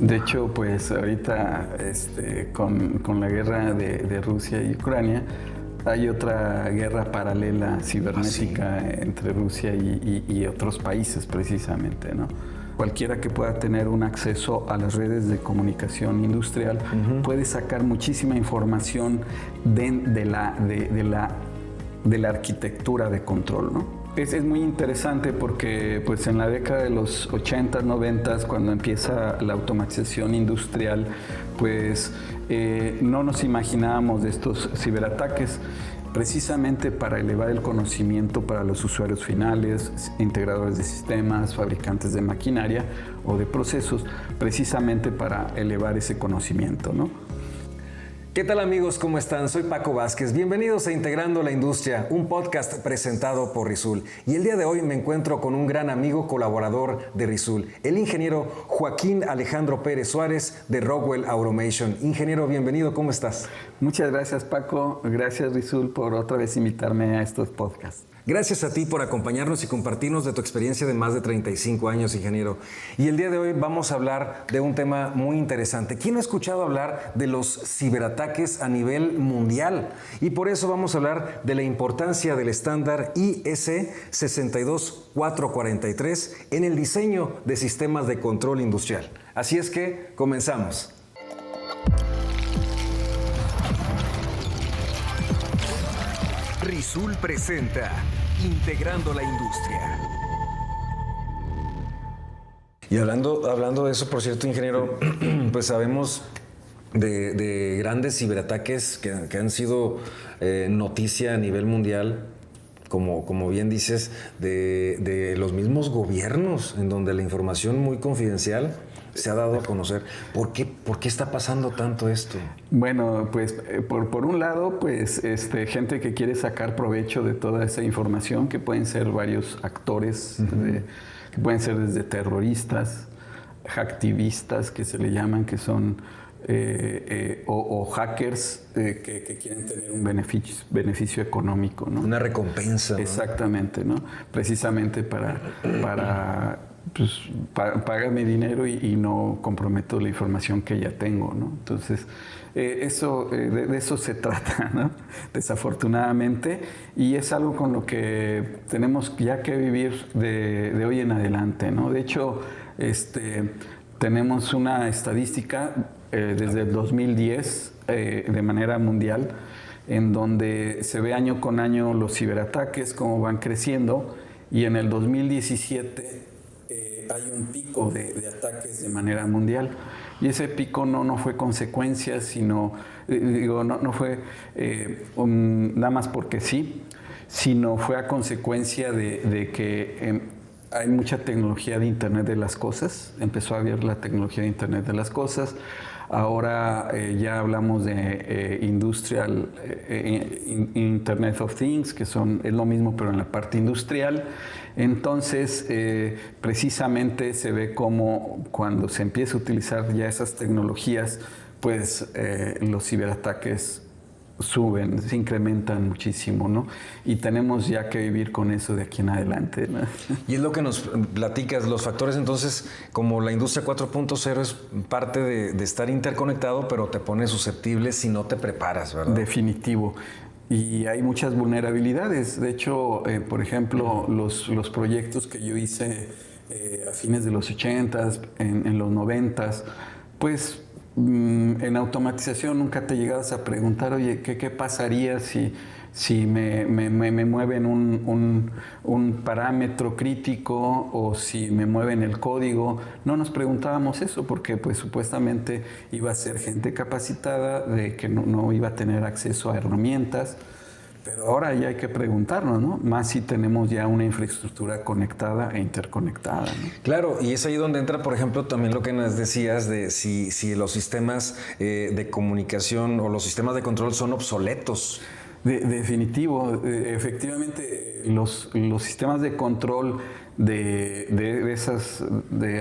De hecho, pues ahorita con la guerra de Rusia y Ucrania, hay otra guerra paralela cibernética entre Rusia y otros países precisamente, ¿no? Cualquiera que pueda tener un acceso a las redes de comunicación industrial puede sacar muchísima información de la arquitectura de control, ¿no? Es muy interesante porque pues, en la década de los 80, 90, cuando empieza la automatización industrial, pues no nos imaginábamos de estos ciberataques precisamente para elevar el conocimiento para los usuarios finales, integradores de sistemas, fabricantes de maquinaria o de procesos, precisamente para elevar ese conocimiento, ¿no? ¿Qué tal amigos? ¿Cómo están? Soy Paco Vázquez. Bienvenidos a Integrando la Industria, un podcast presentado por Risoul. Y el día de hoy me encuentro con un gran amigo colaborador de Risoul, el ingeniero Joaquín Alejandro Pérez Suárez de Rockwell Automation. Ingeniero, bienvenido. ¿Cómo estás? Muchas gracias, Paco. Gracias, Risoul, por otra vez invitarme a estos podcasts. Gracias a ti por acompañarnos y compartirnos de tu experiencia de más de 35 años, ingeniero. Y el día de hoy vamos a hablar de un tema muy interesante. ¿Quién no ha escuchado hablar de los ciberataques a nivel mundial? Y por eso vamos a hablar de la importancia del estándar IS 62443 en el diseño de sistemas de control industrial. Así es que comenzamos. Risoul presenta Integrando la Industria. Y hablando de eso, por cierto, ingeniero, pues sabemos de grandes ciberataques que han sido noticia a nivel mundial, como bien dices, de los mismos gobiernos, en donde la información muy confidencial se ha dado a conocer. ¿Por qué está pasando tanto esto? Bueno, pues por un lado, pues gente que quiere sacar provecho de toda esa información, que pueden ser varios actores, que pueden ser desde terroristas, hacktivistas, que se le llaman, que son o hackers que quieren tener un beneficio económico, ¿no? Una recompensa, ¿no? Exactamente, ¿no? Precisamente pues, págame dinero y no comprometo la información que ya tengo, ¿no? Entonces, de eso se trata, ¿no? Desafortunadamente, y es algo con lo que tenemos ya que vivir de hoy en adelante, ¿no? De hecho, tenemos una estadística desde el 2010 de manera mundial, en donde se ve año con año los ciberataques, cómo van creciendo, y en el 2017 hay un pico de ataques de manera mundial, y ese pico no fue consecuencia, sino, no fue nada más porque sí, sino fue a consecuencia de que hay mucha tecnología de Internet de las cosas, empezó a haber la tecnología de Internet de las cosas. Ahora ya hablamos de Internet of Things, que es lo mismo pero en la parte industrial. Entonces, precisamente se ve como cuando se empieza a utilizar ya esas tecnologías, pues los ciberataques suben, se incrementan muchísimo, ¿no? Y tenemos ya que vivir con eso de aquí en adelante, ¿no? Y es lo que nos platicas, los factores entonces, como la industria 4.0 es parte de estar interconectado, pero te pone susceptible si no te preparas, ¿verdad? Definitivo. Y hay muchas vulnerabilidades. De hecho, por ejemplo, los proyectos que yo hice a fines de los 80s, en los 90s, pues en automatización nunca te llegabas a preguntar, oye, ¿qué pasaría si me mueven un parámetro crítico o si me mueven el código? No nos preguntábamos eso porque pues supuestamente iba a ser gente capacitada, de que no iba a tener acceso a herramientas. Pero ahora ya hay que preguntarnos, ¿no? Más si tenemos ya una infraestructura conectada e interconectada, ¿no? Claro, y es ahí donde entra, por ejemplo, también lo que nos decías de si los sistemas de comunicación o los sistemas de control son obsoletos. Definitivo, efectivamente los sistemas de control de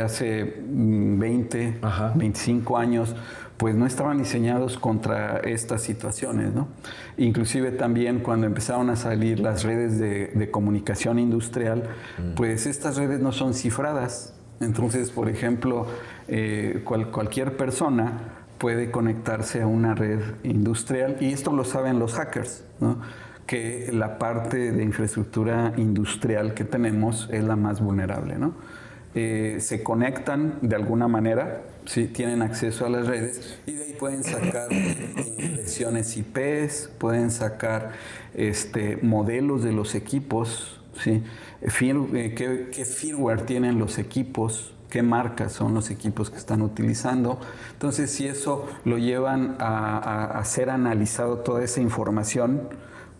hace 20, 25 años, pues no estaban diseñados contra estas situaciones, ¿no? Inclusive también cuando empezaron a salir las redes de comunicación industrial, pues estas redes no son cifradas. Entonces, por ejemplo, cualquier persona puede conectarse a una red industrial, y esto lo saben los hackers, ¿no? Que la parte de infraestructura industrial que tenemos es la más vulnerable, ¿no? Se conectan de alguna manera, ¿sí? Tienen acceso a las redes y de ahí pueden sacar direcciones IPs, pueden sacar modelos de los equipos, ¿sí? ¿Qué firmware tienen los equipos? ¿Qué marcas son los equipos que están utilizando? Entonces, si eso lo llevan a ser analizado toda esa información,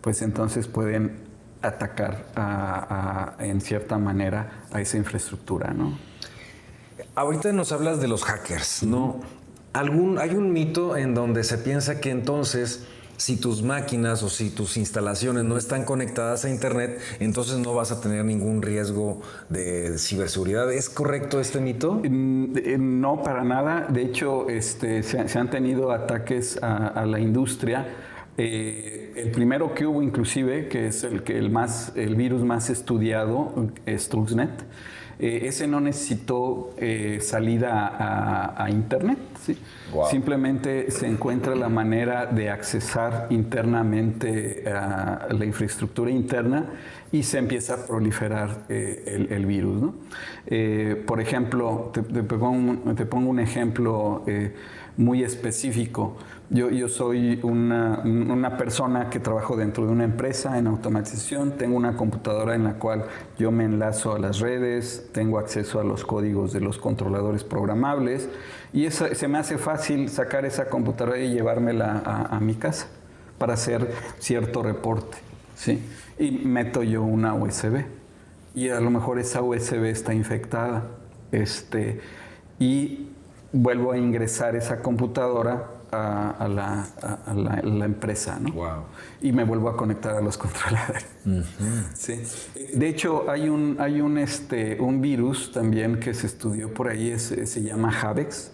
pues entonces pueden atacar en cierta manera a esa infraestructura, ¿no? Ahorita nos hablas de los hackers, ¿no? Hay un mito en donde se piensa que entonces, si tus máquinas o si tus instalaciones no están conectadas a Internet, entonces no vas a tener ningún riesgo de ciberseguridad. ¿Es correcto este mito? No, para nada. De hecho, se han tenido ataques a la industria. El primero que hubo, inclusive, que es el virus más estudiado, Stuxnet, ese no necesitó salida a Internet, ¿sí? Wow. Simplemente se encuentra la manera de accesar internamente a la infraestructura interna y se empieza a proliferar el virus, ¿no? Por ejemplo, te pongo un ejemplo muy específico. Yo soy una persona que trabajo dentro de una empresa en automatización. Tengo una computadora en la cual yo me enlazo a las redes, tengo acceso a los códigos de los controladores programables y se me hace fácil sacar esa computadora y llevármela a mi casa para hacer cierto reporte, ¿sí? Y meto yo una USB y a lo mejor esa USB está infectada y vuelvo a ingresar esa computadora a la empresa, ¿no? Wow. Y me vuelvo a conectar a los controladores. Uh-huh. Sí. De hecho, hay un virus también que se estudió por ahí, se llama Havex,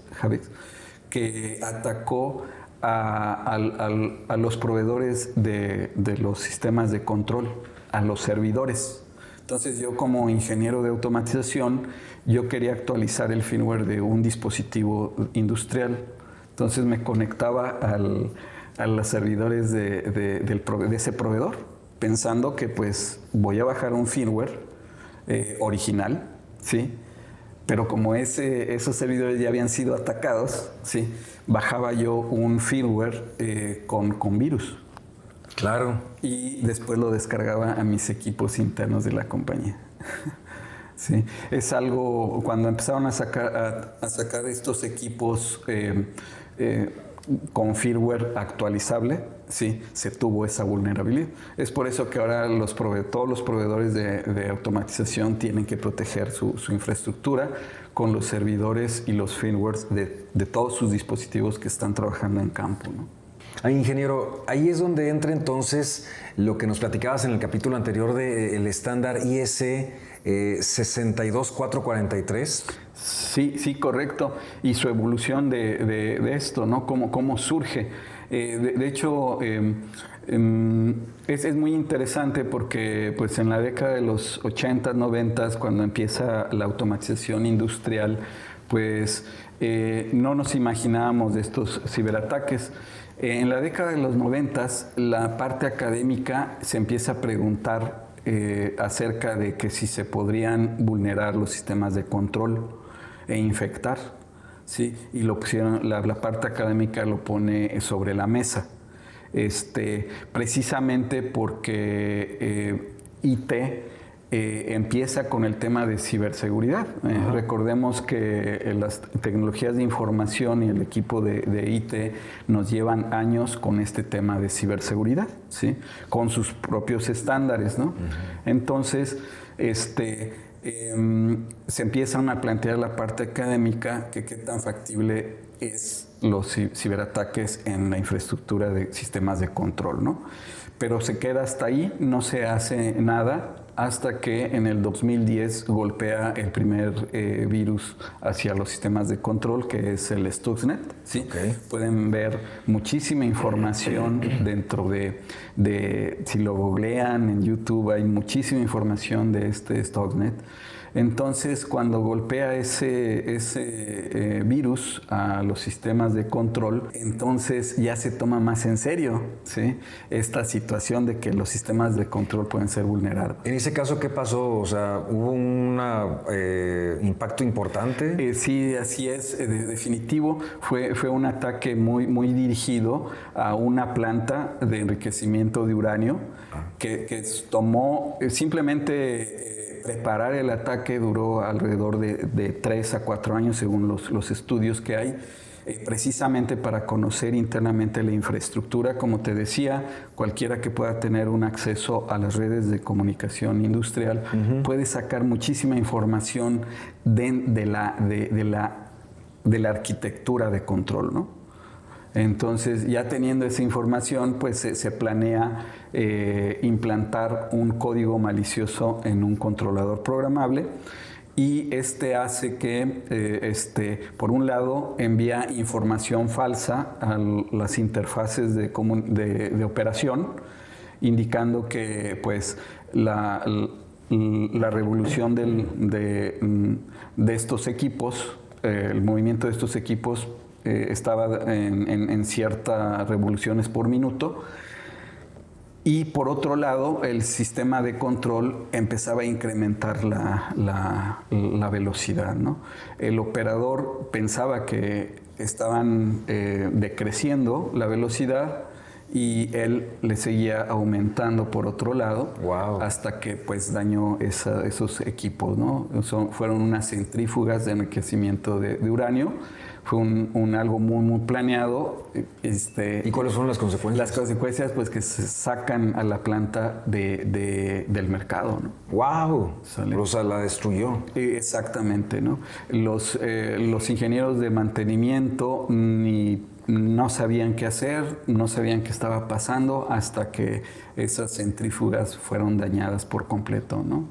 que atacó a los proveedores de los sistemas de control, a los servidores. Entonces yo, como ingeniero de automatización, yo quería actualizar el firmware de un dispositivo industrial. Entonces me conectaba a los servidores de ese proveedor, pensando que pues voy a bajar un firmware original, ¿sí? Pero como esos servidores ya habían sido atacados, ¿sí? Bajaba yo un firmware con virus. Claro. Y después lo descargaba a mis equipos internos de la compañía. Sí, es algo, cuando empezaron a sacar estos equipos con firmware actualizable, sí, se tuvo esa vulnerabilidad. Es por eso que ahora todos los proveedores de automatización tienen que proteger su infraestructura con los servidores y los firmwares de todos sus dispositivos que están trabajando en campo, ¿no? Ingeniero, ahí es donde entra entonces lo que nos platicabas en el capítulo anterior del estándar IEC 62443. Sí, correcto. Y su evolución de esto, ¿no? Cómo surge. De hecho, es muy interesante porque pues, en la década de los 80s, 90s, cuando empieza la automatización industrial, pues no nos imaginábamos de estos ciberataques. En la década de los 90s, la parte académica se empieza a preguntar acerca de que si se podrían vulnerar los sistemas de control e infectar, ¿sí? Y lo pusieron, la parte académica lo pone sobre la mesa, precisamente porque IT empieza con el tema de ciberseguridad. Recordemos que las tecnologías de información y el equipo de IT nos llevan años con este tema de ciberseguridad, ¿sí? Con sus propios estándares, ¿no? Entonces, se empiezan a plantear la parte académica que qué tan factible es los ciberataques en la infraestructura de sistemas de control, ¿no? Pero se queda hasta ahí, no se hace nada hasta que en el 2010 golpea el primer virus hacia los sistemas de control, que es el Stuxnet, ¿sí? Okay. Pueden ver muchísima información dentro si lo googlean en YouTube, hay muchísima información de este Stuxnet. Entonces, cuando golpea ese virus a los sistemas de control, entonces ya se toma más en serio, ¿sí?, esta situación de que los sistemas de control pueden ser vulnerados. En ese caso, ¿qué pasó? O sea, ¿hubo un impacto importante? Sí, así es, definitivo. Fue un ataque muy dirigido a una planta de enriquecimiento de uranio que tomó simplemente preparar el ataque duró alrededor de 3 a 4 años según los estudios que hay. Precisamente para conocer internamente la infraestructura. Como te decía, cualquiera que pueda tener un acceso a las redes de comunicación industrial puede sacar muchísima información de la arquitectura de control, ¿no? Entonces, ya teniendo esa información, pues se planea implantar un código malicioso en un controlador programable. Y este hace que, por un lado, envía información falsa a las interfaces de operación, indicando que pues, la revolución de estos equipos, el movimiento de estos equipos estaba en ciertas revoluciones por minuto. Y por otro lado, el sistema de control empezaba a incrementar la velocidad, ¿no? El operador pensaba que estaban decreciendo la velocidad y él le seguía aumentando por otro lado. Wow. Hasta que pues dañó esos equipos, ¿no? Fueron unas centrífugas de enriquecimiento de uranio. Fue algo muy planeado. ¿Y cuáles fueron las consecuencias? Las consecuencias, pues, que se sacan a la planta del mercado, ¿no? ¡Wow! O sea, la destruyó. Exactamente, ¿no? Los ingenieros de mantenimiento no sabían qué hacer, no sabían qué estaba pasando hasta que esas centrífugas fueron dañadas por completo, ¿no?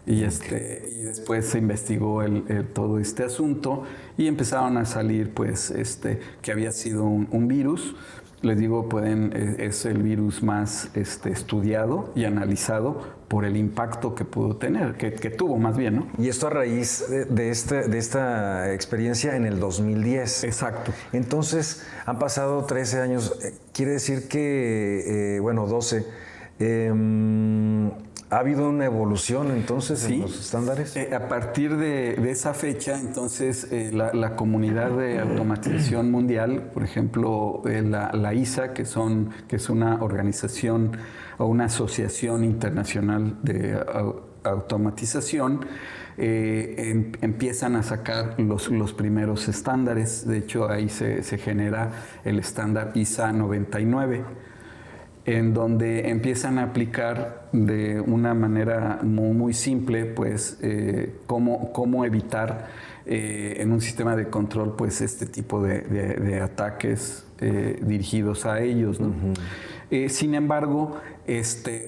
Y después se investigó todo este asunto y empezaron a salir pues que había sido un virus. Les digo, es el virus más estudiado y analizado por el impacto que pudo tener, que tuvo más bien, ¿no? Y esto a raíz de esta experiencia en el 2010. Exacto. Entonces, han pasado 13 años. Quiere decir que, 12. ¿Ha habido una evolución entonces en los estándares? A partir de esa fecha, entonces, la comunidad de automatización mundial, por ejemplo, la ISA, que es una organización o una asociación internacional de automatización, empiezan a sacar los primeros estándares. De hecho, ahí se genera el estándar ISA 99. En donde empiezan a aplicar de una manera muy simple, pues, cómo evitar en un sistema de control, pues, este tipo de ataques dirigidos a ellos, ¿no? Sin embargo,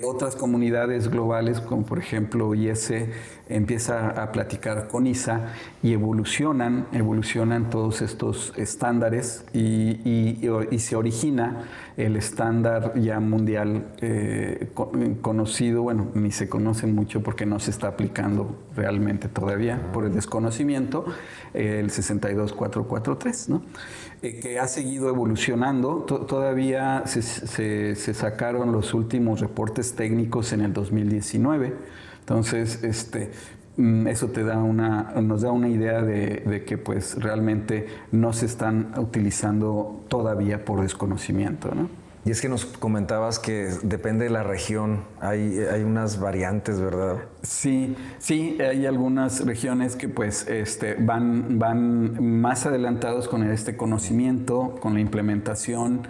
otras comunidades globales, como por ejemplo IS, empieza a platicar con ISA y evolucionan todos estos estándares y se origina el estándar ya mundial conocido, bueno, ni se conoce mucho porque no se está aplicando realmente todavía por el desconocimiento, el 62443, ¿no? Que ha seguido evolucionando. Todavía se sacaron los últimos reportes técnicos en el 2019. Entonces, eso nos da una idea de que pues realmente no se están utilizando todavía por desconocimiento, ¿no? Y es que nos comentabas que depende de la región, hay unas variantes, ¿verdad? Sí, hay algunas regiones que pues van más adelantados con este conocimiento, con la implementación.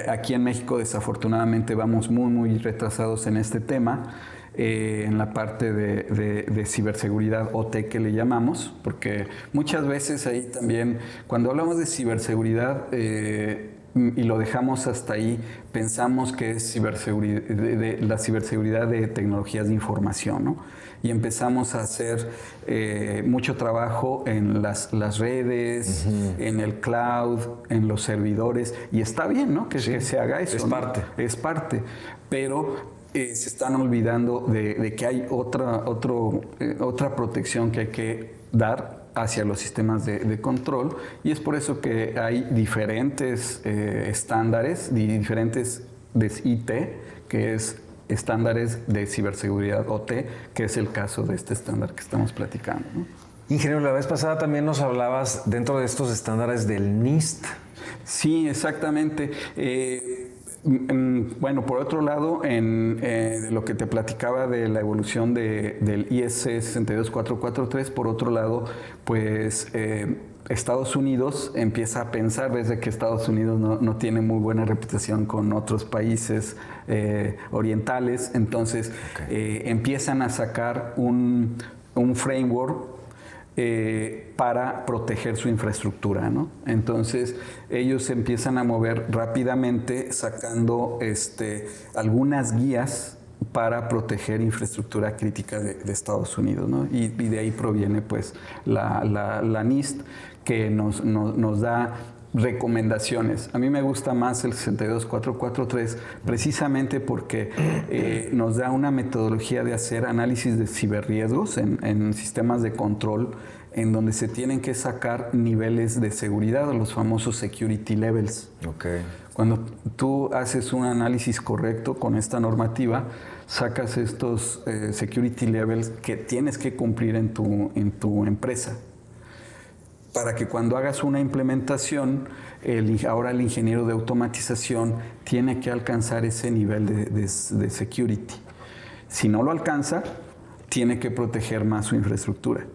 Aquí en México, desafortunadamente, vamos muy retrasados en este tema. En la parte de ciberseguridad OT que le llamamos, porque muchas veces ahí también, cuando hablamos de ciberseguridad y lo dejamos hasta ahí, pensamos que es la ciberseguridad de tecnologías de información, ¿no? Y empezamos a hacer mucho trabajo en las redes, en el cloud, en los servidores, y está bien, ¿no? Que se haga eso. Es parte. Es parte, pero se están olvidando de que hay otra protección que hay que dar hacia los sistemas de control, y es por eso que hay diferentes estándares, diferentes de IT, que es estándares de ciberseguridad OT, que es el caso de este estándar que estamos platicando, ¿no? Ingeniero, la vez pasada también nos hablabas dentro de estos estándares del NIST. Sí, exactamente. Bueno, por otro lado, en lo que te platicaba de la evolución del ISC 62443, por otro lado, pues Estados Unidos empieza a pensar, ves de que Estados Unidos no tiene muy buena reputación con otros países orientales, entonces empiezan a sacar un framework para proteger su infraestructura, ¿no? Entonces ellos se empiezan a mover rápidamente sacando algunas guías para proteger infraestructura crítica de Estados Unidos, ¿no? Y de ahí proviene pues la NIST, que nos da recomendaciones. A mí me gusta más el 62443 precisamente porque nos da una metodología de hacer análisis de ciberriesgos en sistemas de control, en donde se tienen que sacar niveles de seguridad, los famosos security levels. Okay. Cuando tú haces un análisis correcto con esta normativa, sacas estos security levels que tienes que cumplir en tu empresa, para que cuando hagas una implementación, ahora el ingeniero de automatización tiene que alcanzar ese nivel de security. Si no lo alcanza, tiene que proteger más su infraestructura.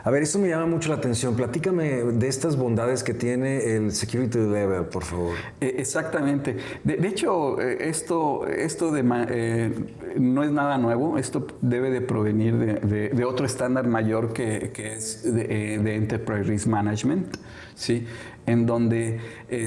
A ver, esto me llama mucho la atención. Platícame de estas bondades que tiene el security level, por favor. Exactamente. De hecho, esto no es nada nuevo. Esto debe de provenir de otro estándar mayor que es de Enterprise Risk Management, ¿sí? En donde ahí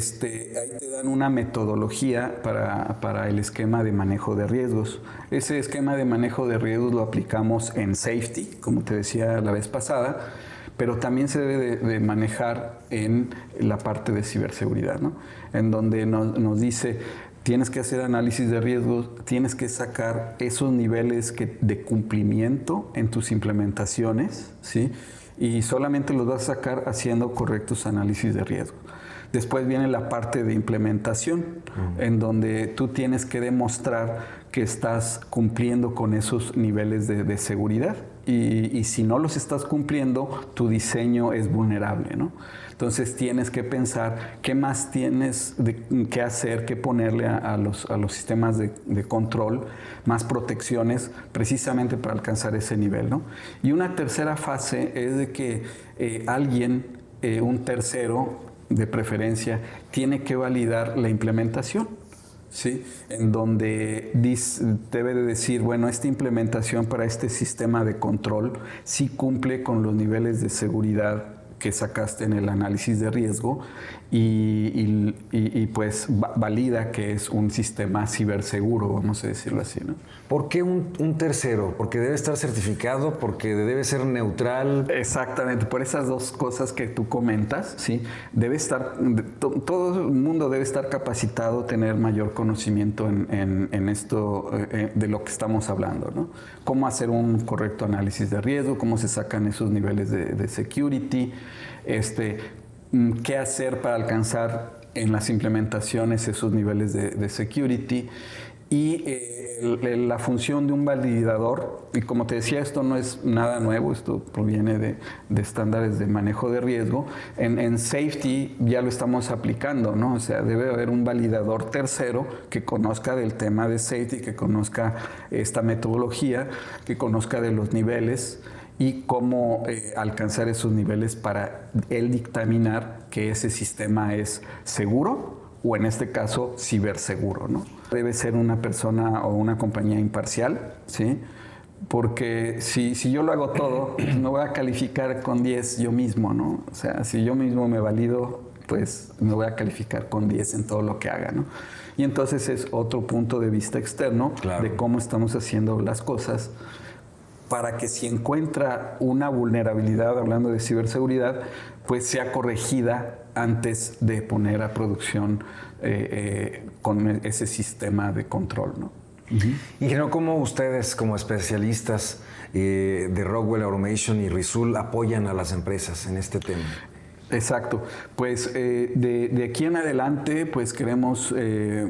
te dan una metodología para el esquema de manejo de riesgos. Ese esquema de manejo de riesgos lo aplicamos en safety, como te decía la vez pasada, pero también se debe de manejar en la parte de ciberseguridad, ¿no? En donde nos dice, tienes que hacer análisis de riesgos, tienes que sacar esos niveles de cumplimiento en tus implementaciones, ¿sí? Y solamente los vas a sacar haciendo correctos análisis de riesgo. Después viene la parte de implementación, en donde tú tienes que demostrar que estás cumpliendo con esos niveles de seguridad. Y si no los estás cumpliendo, tu diseño es vulnerable, ¿no? Entonces tienes que pensar qué más tienes que hacer, que ponerle a los sistemas de control, más protecciones, precisamente para alcanzar ese nivel, ¿no? Y una tercera fase es de que un tercero, de preferencia, tiene que validar la implementación, ¿sí? En donde debe de decir, bueno, esta implementación para este sistema de control sí cumple con los niveles de seguridad que sacaste en el análisis de riesgo y pues valida que es un sistema ciberseguro, vamos a decirlo así, ¿no? ¿Por qué un tercero? ¿Porque debe estar certificado? ¿Porque debe ser neutral? Exactamente, por esas dos cosas que tú comentas, ¿sí? Debe estar, todo el mundo debe estar capacitado, tener mayor conocimiento en esto de lo que estamos hablando, ¿no? Cómo hacer un correcto análisis de riesgo, cómo se sacan esos niveles de security, qué hacer para alcanzar en las implementaciones esos niveles de security y la función de un validador. Y como te decía, esto no es nada nuevo, esto proviene de estándares de manejo de riesgo. En safety ya lo estamos aplicando, ¿no? O sea, debe haber un validador tercero que conozca del tema de safety, que conozca esta metodología, que conozca de los niveles y cómo alcanzar esos niveles para él dictaminar que ese sistema es seguro o, en este caso, ciberseguro, ¿no? Debe ser una persona o una compañía imparcial, ¿sí? Porque si yo lo hago todo, pues me voy a calificar con 10 yo mismo, ¿no? O sea, si yo mismo me valido, pues me voy a calificar con 10 en todo lo que haga, ¿no? Y entonces es otro punto de vista externo, claro, de cómo estamos haciendo las cosas, para que si encuentra una vulnerabilidad, hablando de ciberseguridad, pues sea corregida antes de poner a producción con ese sistema de control, ¿no? Ingeniero, ¿cómo ustedes como especialistas de Rockwell Automation y Risoul apoyan a las empresas en este tema? Exacto. Pues de aquí en adelante pues queremos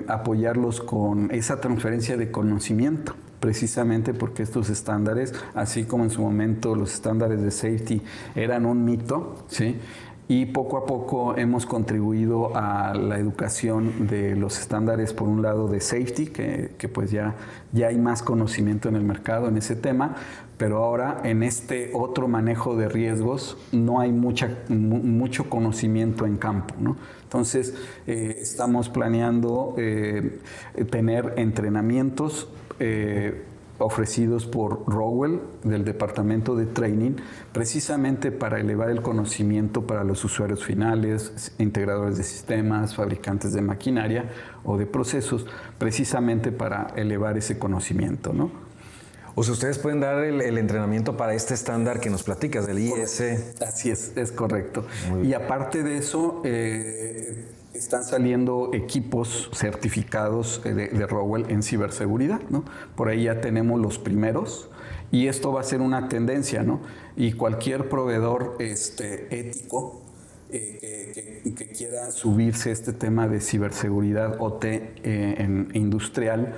apoyarlos con esa transferencia de conocimiento, precisamente porque estos estándares, así como en su momento los estándares de safety eran un mito, ¿sí? Y poco a poco hemos contribuido a la educación de los estándares, por un lado de safety, que pues ya hay más conocimiento en el mercado en ese tema, pero ahora en este otro manejo de riesgos no hay mucho conocimiento en campo, ¿no? Entonces estamos planeando tener entrenamientos ofrecidos por Rockwell del departamento de training, precisamente para elevar el conocimiento para los usuarios finales, integradores de sistemas, fabricantes de maquinaria o de procesos, precisamente para elevar ese conocimiento, ¿no? O sea, ustedes pueden dar el entrenamiento para este estándar que nos platicas, del IS. Así es correcto. Y aparte de eso, están saliendo equipos certificados de Rockwell en ciberseguridad, ¿no? Por ahí ya tenemos los primeros y esto va a ser una tendencia, ¿no? Y cualquier proveedor ético que quiera subirse a este tema de ciberseguridad OT industrial,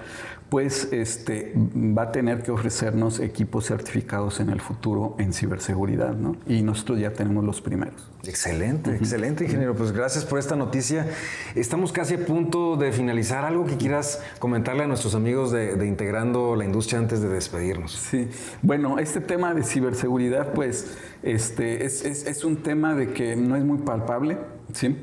pues va a tener que ofrecernos equipos certificados en el futuro en ciberseguridad, ¿no? Y nosotros ya tenemos los primeros. Excelente, excelente, ingeniero. Pues gracias por esta noticia. Estamos casi a punto de finalizar. ¿Algo que quieras comentarle a nuestros amigos de Integrando la Industria antes de despedirnos? Sí, bueno, este tema de ciberseguridad, pues, es un tema de que no es muy palpable, ¿sí?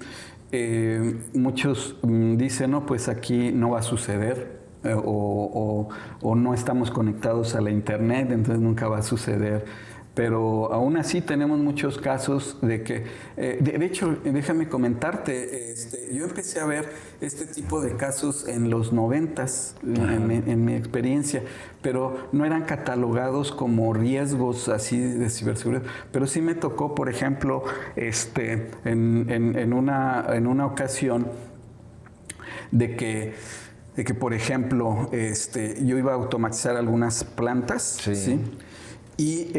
Muchos dicen, no, pues aquí no va a suceder. O no estamos conectados a la internet, entonces nunca va a suceder. Pero aún así tenemos muchos casos de que, de hecho, déjame comentarte, yo empecé a ver este tipo de casos en los 90s, en mi experiencia, pero no eran catalogados como riesgos así de ciberseguridad. Pero sí me tocó, por ejemplo, en una ocasión de que, por ejemplo, yo iba a automatizar algunas plantas, ¿sí? Y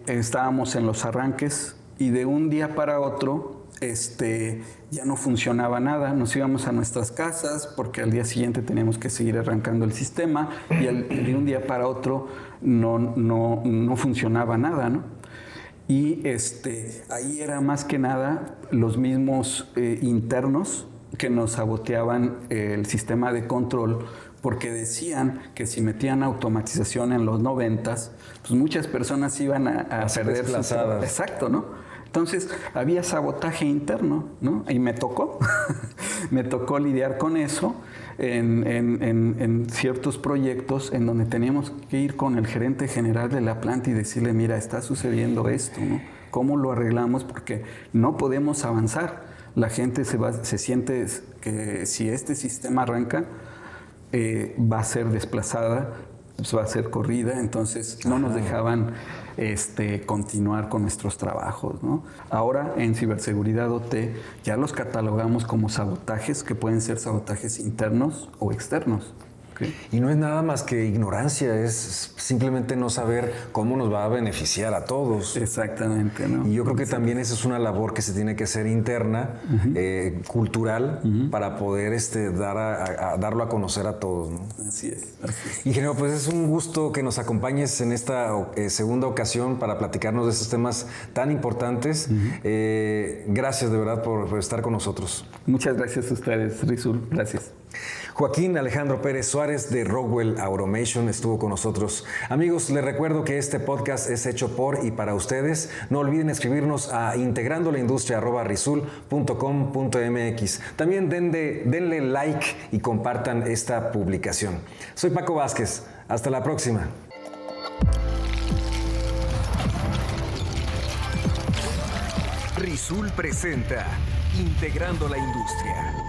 estábamos en los arranques y de un día para otro ya no funcionaba nada. Nos íbamos a nuestras casas porque al día siguiente teníamos que seguir arrancando el sistema y de un día para otro no funcionaba nada, ¿no? Y ahí era más que nada los mismos internos que nos saboteaban el sistema de control, porque decían que si metían automatización en los 90s, pues muchas personas iban a perder desplazadas. Exacto, ¿no? Entonces había sabotaje interno, ¿no? Y me tocó, me tocó lidiar con eso en ciertos proyectos en donde teníamos que ir con el gerente general de la planta y decirle, mira, está sucediendo esto, ¿no? ¿Cómo lo arreglamos? Porque no podemos avanzar. La gente se siente que si este sistema arranca, va a ser desplazada, pues va a ser corrida, entonces no nos dejaban continuar con nuestros trabajos, ¿no? Ahora en ciberseguridad OT ya los catalogamos como sabotajes, que pueden ser sabotajes internos o externos. Okay. Y no es nada más que ignorancia, es simplemente no saber cómo nos va a beneficiar a todos. Exactamente, ¿no? Y yo creo que también esa es una labor que se tiene que hacer interna, cultural, para poder darlo a conocer a todos, ¿no? Así es. Ingeniero, pues es un gusto que nos acompañes en esta segunda ocasión para platicarnos de estos temas tan importantes. Gracias de verdad por estar con nosotros. Muchas gracias a ustedes, Risoul. Gracias. Joaquín Alejandro Pérez Suárez de Rockwell Automation estuvo con nosotros. Amigos, les recuerdo que este podcast es hecho por y para ustedes. No olviden escribirnos a integrandolaindustria@risoul.com.mx. También denle like y compartan esta publicación. Soy Paco Vázquez. Hasta la próxima. Risoul presenta Integrando la Industria.